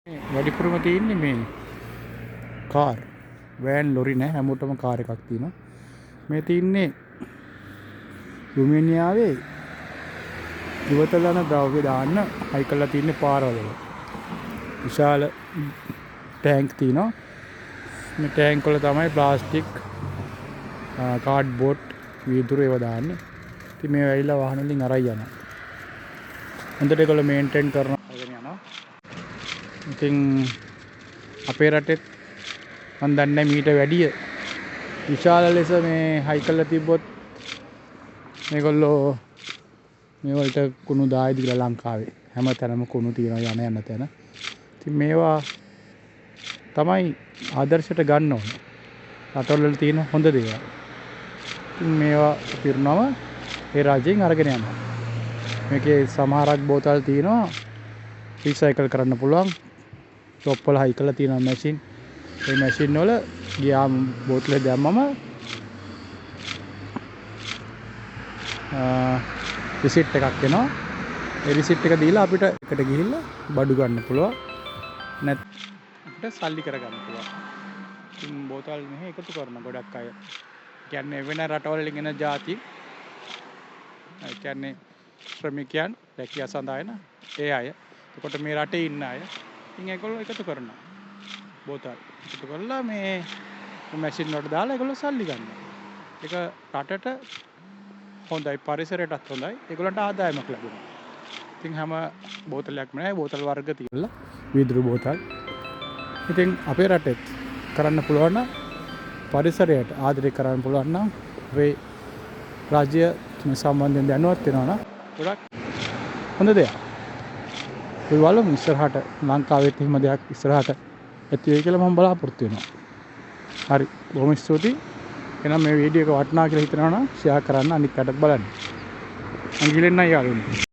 වැඩිපුරම තියෙන්නේ මේ කාර් වෑන් ලොරි නෑ හැමෝටම කාර් එකක් තියෙනවා. මේ තින්නේ රුමේනියාවේ ඉවතල යන ද්‍රව්‍ය දාන්න හයි කරලා තින්නේ පාරවල. විශාල ටැංක් තියෙනවා. මේ ටැංක් වල තමයි ප්ලාස්ටික් කාඩ්බෝඩ් වීදුරු ඒවා දාන්නේ. ඉතින් මේ වෙයිලා වාහන වලින් අරයි යනවා. හොඳට ඒගොල්ලෝ මේන්ටේන් කරනවා යනවා. ඉතින් අපේ රටෙත් මන් දන්නේ මීට වැඩිය විශාල ලෙස මේ හයි කරලා තිබ්බොත් මේගොල්ලෝ මේ වලට කුණු දායි දීලා ලංකාවේ හැම තැනම කුණු තියනවා යන තැන. ඉතින් මේවා තමයි ආදර්ශයට ගන්න ඕනේ. රටවල වල තියෙන හොඳ දේවල්. ඉතින් මේවා පිරුණම ඒ රාජ්‍යයෙන් අරගෙන යනවා. මේකේ සමහරක් බෝතල් තියෙනවා රීසයිකල් කරන්න පුළුවන්. ටොප් වල හයි කරලා තියෙන මැෂින්. ඒ මැෂින් වල ගියාම බෝතලේ දැම්මම රිසිට් එකක් එනවා. ඒ රිසිට් එක දීලා අපිට එකට ගිහිල්ලා බඩු ගන්න පුළුවන්. නැත්නම් සල්ලි කරගන්න පුළුවන්. ඉතින් බෝතල් මෙහෙ එකතු කරන ගොඩක් අය. කියන්නේ වෙන රටවල් වලින් එන ಜಾති. ඒ කියන්නේ ශ්‍රමිකයන් රැකියා සඳහා එන ඒ අය. එතකොට මේ රටේ ඉන්න අය. ඉතින් ඒගොල්ලෝ එකතු කරනවා. බෝතල් එකතු කරලා මේ මැෂින් වලට දාලා ඒගොල්ලෝ සල්ලි ගන්නවා. ඒක රටට හොඳයි පරිසරයටත් හොඳයි. ඒගොල්ලන්ට ආදායමක් ලැබෙනවා. ඉතින් හැම බෝතලයක්ම නෑ බෝතල් වර්ග තියලා වීදුරු බෝතල්. ඉතින් අපේ රටෙත් කරන්න පුළුවන් නම් පරිසරයට ආදරය කරන්න පුළුවන් නම් අපේ රාජ්‍ය මේ සම්බන්ධයෙන් දැනුවත් වෙනවා නම් ගොඩක් හොඳ දෙයක්. ඒ වලම ඉස්සරහට ලංකාවෙත් එහෙම දෙයක් ඉස්සරහට ඇති වෙයි කියලා මම බලාපොරොත්තු වෙනවා. හරි බොහොම ස්තුතියි. එහෙනම් මේ වීඩියෝ එක වටිනා කියලා හිතනවා නම් ෂෙයා කරන්න අනිත් අයට බලන්න. අංගිලෙන් නයි යාළුවනේ.